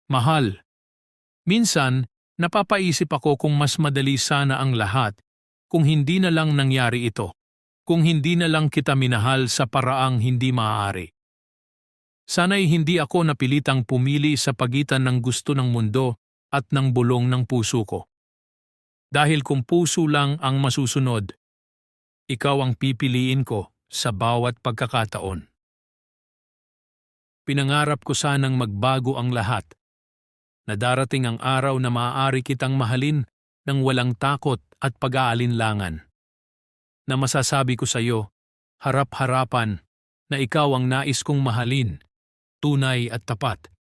Mahal, minsan napapaisip ako kung mas madali sana ang lahat kung hindi na lang nangyari ito, kung hindi na lang kita minahal sa paraang hindi maaari. Sana'y hindi ako napilitang pumili sa pagitan ng gusto ng mundo at ng bulong ng puso ko. Dahil kung puso lang ang masusunod, ikaw ang pipiliin ko sa bawat pagkakataon. Pinangarap ko sanang magbago ang lahat, na darating ang araw na maaari kitang mahalin ng walang takot at pag-aalinlangan. Na masasabi ko sa iyo, harap-harapan, na ikaw ang nais kong mahalin, tunay at tapat.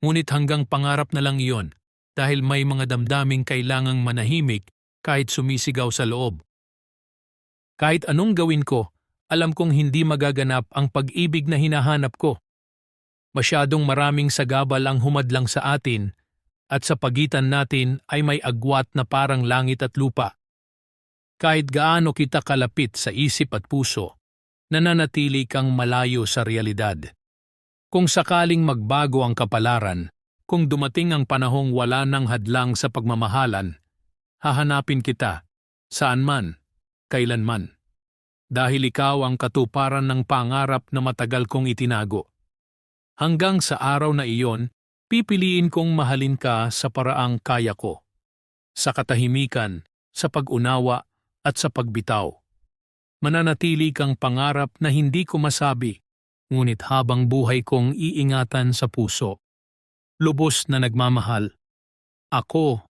Ngunit hanggang pangarap na lang iyon, dahil may mga damdaming kailangang manahimik kahit sumisigaw sa loob. Kahit anong gawin ko, alam kong hindi magaganap ang pag-ibig na hinahanap ko. Masyadong maraming sagabal ang humadlang sa atin, at sa pagitan natin ay may agwat na parang langit at lupa. Kahit gaano kita kalapit sa isip at puso, nananatili kang malayo sa realidad. Kung sakaling magbago ang kapalaran, kung dumating ang panahong wala ng hadlang sa pagmamahalan, hahanapin kita, saan man, kailanman. Dahil ikaw ang katuparan ng pangarap na matagal kong itinago. Hanggang sa araw na iyon, pipiliin kong mahalin ka sa paraang kaya ko. Sa katahimikan, sa pag-unawa, at sa pagbitaw. Mananatili kang pangarap na hindi ko masabi, ngunit habang buhay kong iingatan sa puso. Lubos na nagmamahal. Ako,